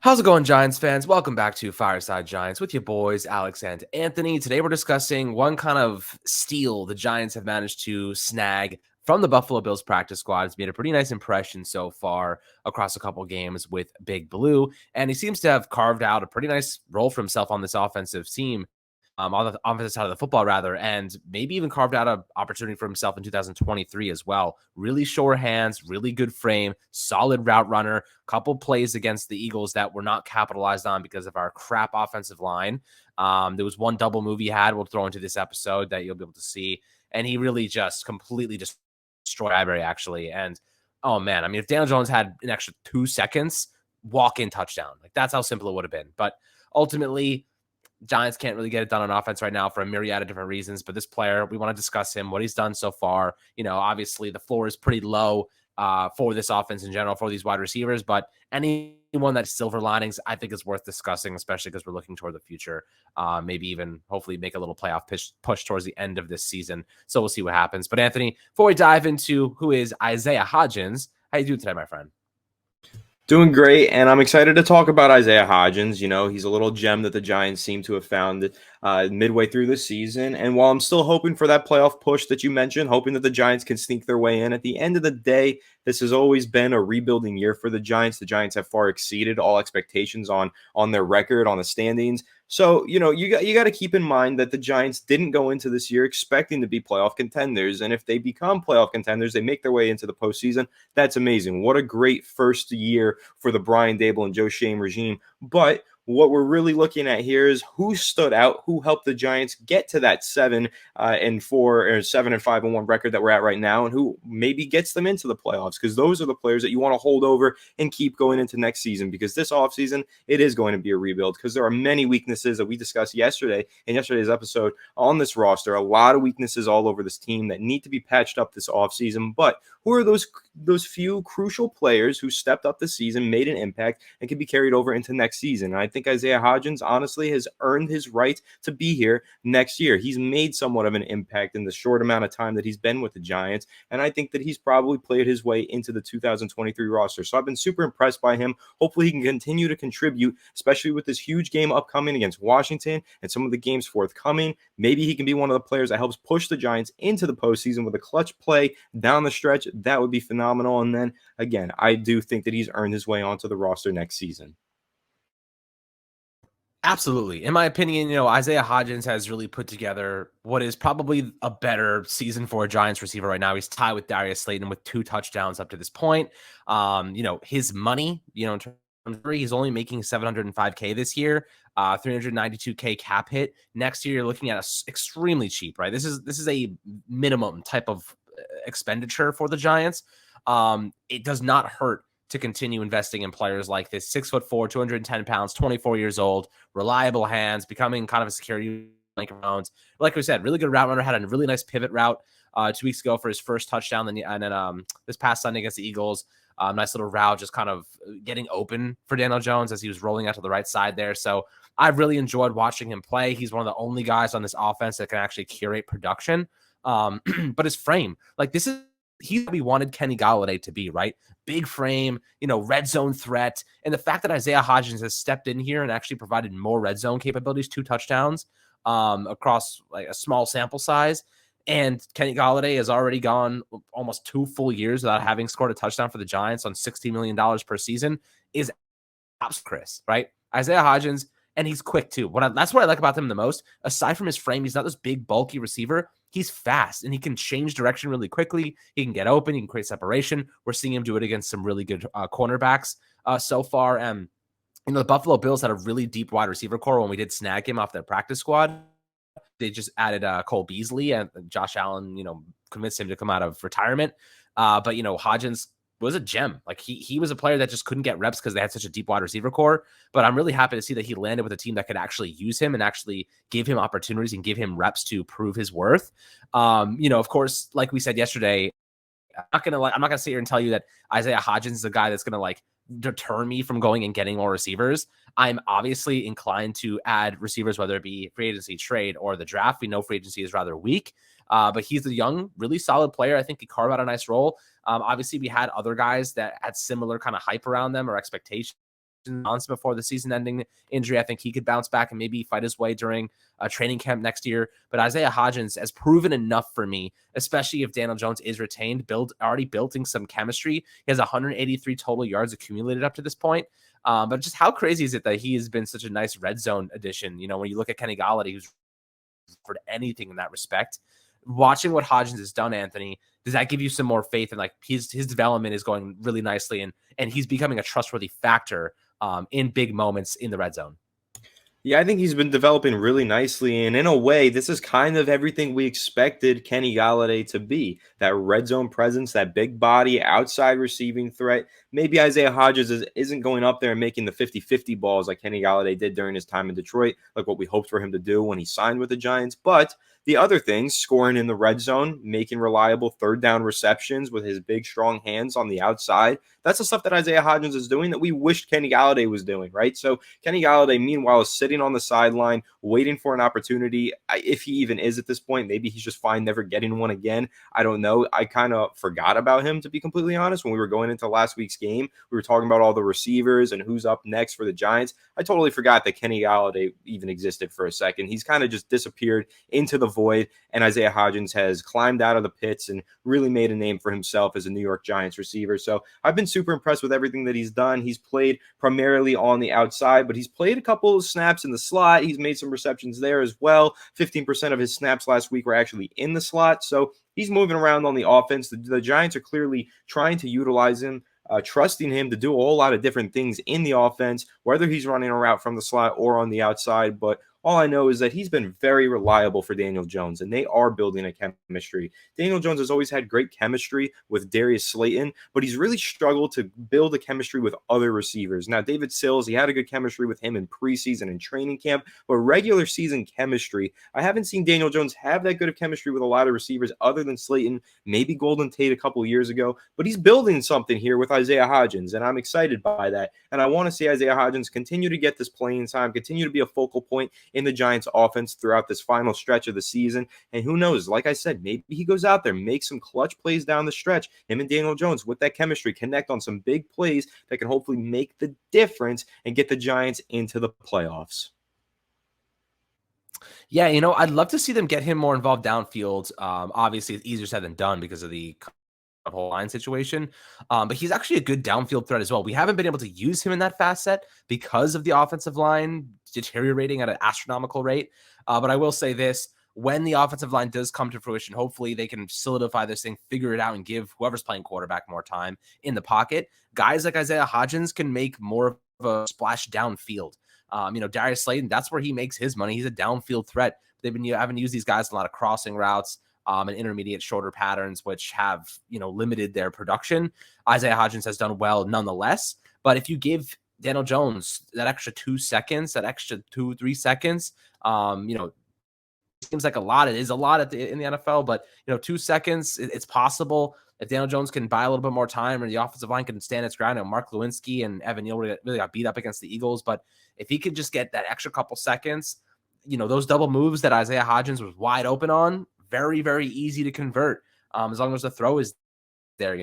How's it going, Giants fans? Welcome back to Fireside Giants with your boys, Alex and Anthony. Today we're discussing one kind of steal the Giants have managed to snag from the Buffalo Bills practice squad. It's made a pretty nice impression so far across a couple games with Big Blue, and he seems to have carved out a pretty nice role for himself on this offensive team. On the offensive side of the football, rather, and maybe even carved out an opportunity for himself in 2023 as well. Really sure hands, really good frame, solid route runner. Couple plays against the Eagles that were not capitalized on because of our crap offensive line. There was one double move he had. We'll throw into this episode that you'll be able to see, and he really just completely destroyed Ivory actually. And oh man, I mean, if Daniel Jones had an extra 2 seconds, walk in touchdown. Like that's how simple it would have been. But ultimately, Giants can't really get it done on offense right now for a myriad of different reasons. But this player, we want to discuss him, what he's done so far. You know, obviously the floor is pretty low for this offense in general, for these wide receivers. But anyone that's silver linings, I think is worth discussing, especially because we're looking toward the future. Maybe even hopefully make a little playoff push towards the end of this season. So we'll see what happens. But Anthony, before we dive into who is Isaiah Hodgins, how you doing today, my friend? Doing great, and I'm excited to talk about Isaiah Hodgins. You know, he's a little gem that the Giants seem to have found midway through the season. And while I'm still hoping for that playoff push that you mentioned, hoping that the Giants can sneak their way in, at the end of the day, this has always been a rebuilding year for the Giants. The Giants have far exceeded all expectations on their record, on the standings. So, you know, you got to keep in mind that the Giants didn't go into this year expecting to be playoff contenders. And if they become playoff contenders, they make their way into the postseason. That's amazing. What a great first year for the Brian Dable and Joe Shane regime. But what we're really looking at here is who stood out, who helped the Giants get to that 7-4 or 7-5-1 record that we're at right now, and who maybe gets them into the playoffs, because those are the players that you want to hold over and keep going into next season, because this offseason, it is going to be a rebuild, because there are many weaknesses that we discussed yesterday in yesterday's episode on this roster, a lot of weaknesses all over this team that need to be patched up this offseason. But who are those few crucial players who stepped up this season, made an impact, and can be carried over into next season? And I think Isaiah Hodgins honestly has earned his right to be here next year. He's made somewhat of an impact in the short amount of time that he's been with the Giants, and I think that he's probably played his way into the 2023 roster. So I've been super impressed by him. Hopefully he can continue to contribute, especially with this huge game upcoming against Washington and some of the games forthcoming. Maybe he can be one of the players that helps push the Giants into the postseason with a clutch play down the stretch. That would be phenomenal. And then again, I do think that he's earned his way onto the roster next season. Absolutely. In my opinion, Isaiah Hodgins has really put together what is probably a better season for a Giants receiver right now. He's tied with Darius Slayton with 2 touchdowns up to this point. His money, in terms of he's only making $705K this year, $392K cap hit. Next year, you're looking at extremely cheap, right? This is a minimum type of expenditure for the Giants. It does not hurt to continue investing in players like this. 6'4", 210 pounds, 24 years old, reliable hands, becoming kind of a security blanket around. Like we said, really good route runner, had a really nice pivot route 2 weeks ago for his first touchdown. And then this past Sunday against the Eagles, nice little route, just kind of getting open for Daniel Jones as he was rolling out to the right side there. So I've really enjoyed watching him play. He's one of the only guys on this offense that can actually curate production. But his frame, like he's what we wanted Kenny Golladay to be, right? Big frame, red zone threat. And the fact that Isaiah Hodgins has stepped in here and actually provided more red zone capabilities, 2 touchdowns across like a small sample size. And Kenny Golladay has already gone almost 2 full years without having scored a touchdown for the Giants on $60 million per season is Chris, right? Isaiah Hodgins, and he's quick too. That's what I like about him the most. Aside from his frame, he's not this big, bulky receiver. He's fast, and he can change direction really quickly. He can get open. He can create separation. We're seeing him do it against some really good cornerbacks so far. And, the Buffalo Bills had a really deep wide receiver core when we did snag him off their practice squad. They just added Cole Beasley, and Josh Allen, convinced him to come out of retirement. But, Hodgins was a gem. Like he was a player that just couldn't get reps because they had such a deep wide receiver core. But I'm really happy to see that he landed with a team that could actually use him and actually give him opportunities and give him reps to prove his worth. Of course, like we said yesterday, I'm not gonna sit here and tell you that Isaiah Hodgins is a guy that's gonna deter me from going and getting more receivers. I'm obviously inclined to add receivers, whether it be free agency, trade, or the draft. We know free agency is rather weak, but he's a young, really solid player. I think he carved out a nice role. Obviously, we had other guys that had similar kind of hype around them or expectations months before the season-ending injury. I think he could bounce back and maybe fight his way during a training camp next year. But Isaiah Hodgins has proven enough for me, especially if Daniel Jones is retained, already building some chemistry. He has 183 total yards accumulated up to this point. But just how crazy is it that he has been such a nice red zone addition? You know, when you look at Kenny Golladay, who's for anything in that respect. Watching what Hodgins has done, Anthony, does that give you some more faith in like his development is going really nicely and he's becoming a trustworthy factor in big moments in the red zone? Yeah, I think he's been developing really nicely. And in a way, this is kind of everything we expected Kenny Golladay to be. That red zone presence, that big body, outside receiving threat. Maybe Isaiah Hodgins isn't going up there and making the 50-50 balls like Kenny Golladay did during his time in Detroit, like what we hoped for him to do when he signed with the Giants. But the other things, scoring in the red zone, making reliable third down receptions with his big, strong hands on the outside, that's the stuff that Isaiah Hodgins is doing that we wished Kenny Golladay was doing, right? So Kenny Golladay, meanwhile, is sitting on the sideline, waiting for an opportunity. If he even is at this point, maybe he's just fine never getting one again. I don't know. I kind of forgot about him, to be completely honest. When we were going into last week's game, we were talking about all the receivers and who's up next for the Giants. I totally forgot that Kenny Golladay even existed for a second. He's kind of just disappeared into the void, and Isaiah Hodgins has climbed out of the pits and really made a name for himself as a New York Giants receiver. So I've been super impressed with everything that he's done. He's played primarily on the outside, but he's played a couple of snaps in the slot. He's made some receptions there as well. 15% of his snaps last week were actually in the slot. So he's moving around on the offense. The Giants are clearly trying to utilize him, trusting him to do a whole lot of different things in the offense, whether he's running a route from the slot or on the outside. But all I know is that he's been very reliable for Daniel Jones, and they are building a chemistry. Daniel Jones has always had great chemistry with Darius Slayton, but he's really struggled to build a chemistry with other receivers. Now, David Sills, he had a good chemistry with him in preseason and training camp, but regular season chemistry, I haven't seen Daniel Jones have that good of chemistry with a lot of receivers other than Slayton, maybe Golden Tate a couple years ago, but he's building something here with Isaiah Hodgins, and I'm excited by that. And I want to see Isaiah Hodgins continue to get this playing time, continue to be a focal point in the Giants offense throughout this final stretch of the season. And who knows, like I said, maybe he goes out there, makes some clutch plays down the stretch. Him and Daniel Jones with that chemistry connect on some big plays that can hopefully make the difference and get the Giants into the playoffs. Yeah, you know, I'd love to see them get him more involved downfield. Obviously, it's easier said than done because of the whole line situation. But he's actually a good downfield threat as well. We haven't been able to use him in that facet because of the offensive line deteriorating at an astronomical rate. But I will say this, when the offensive line does come to fruition, hopefully they can solidify this thing, figure it out, and give whoever's playing quarterback more time in the pocket. Guys like Isaiah Hodgins can make more of a splash downfield. You know, Darius Slayton, that's where he makes his money. He's a downfield threat. They've been having used these guys in a lot of crossing routes, and intermediate shorter patterns, which have, you know, limited their production. Isaiah Hodgins has done well nonetheless. But if you give Daniel Jones that extra 2 seconds, that extra 2-3 seconds, you know, seems like a lot. It is a lot in the NFL, but, you know, 2 seconds, it's possible. If Daniel Jones can buy a little bit more time, or the offensive line can stand its ground, and Mark Lewinsky and Evan Neal really got beat up against the Eagles. But if he could just get that extra couple seconds, you know, those double moves that Isaiah Hodgins was wide open on, very, very easy to convert. As long as the throw is there.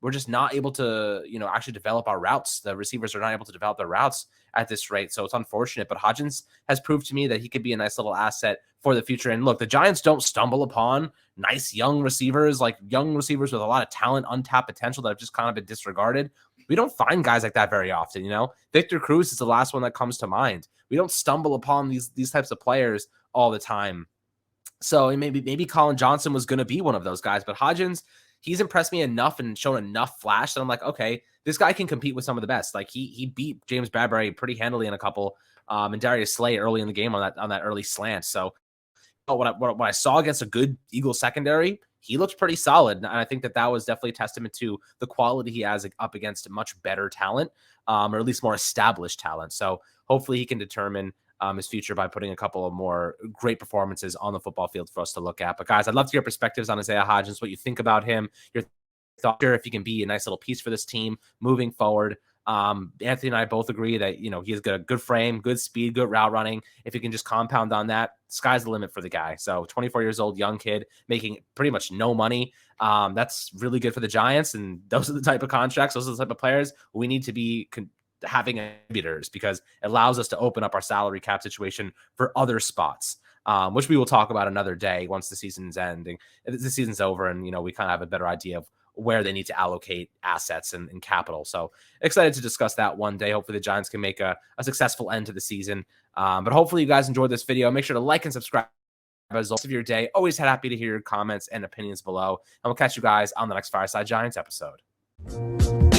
We're just not able to, you know, actually develop our routes. The receivers are not able to develop their routes at this rate. So it's unfortunate, but Hodgins has proved to me that he could be a nice little asset for the future. And look, the Giants don't stumble upon nice young receivers, like young receivers with a lot of talent, untapped potential that have just kind of been disregarded. We don't find guys like that very often, you know. Victor Cruz is the last one that comes to mind. We don't stumble upon these types of players all the time. So maybe Colin Johnson was going to be one of those guys, but Hodgins, he's impressed me enough and shown enough flash that I'm like, okay, this guy can compete with some of the best. Like he beat James Bradbury pretty handily in a couple, and Darius Slay early in the game on that early slant. So what I saw against a good Eagles secondary, he looked pretty solid, and I think that was definitely a testament to the quality he has up against much better talent, or at least more established talent. So hopefully he can determine his future by putting a couple of more great performances on the football field for us to look at. But guys, I'd love to hear perspectives on Isaiah Hodgins, what you think about him, your thoughts, if he can be a nice little piece for this team moving forward. Anthony and I both agree that, you know, he's got a good frame, good speed, good route running. If he can just compound on that, sky's the limit for the guy. So 24 years old, young kid, making pretty much no money. That's really good for the Giants. And those are the type of contracts, those are the type of players we need to be having contributors, because it allows us to open up our salary cap situation for other spots, which we will talk about another day once the season's ending. The season's over, and we kind of have a better idea of where they need to allocate assets and capital. So excited to discuss that one day. Hopefully the Giants can make a successful end to the season. But hopefully you guys enjoyed this video. Make sure to like and subscribe. As the rest of your day, always happy to hear your comments and opinions below. And we'll catch you guys on the next Fireside Giants episode.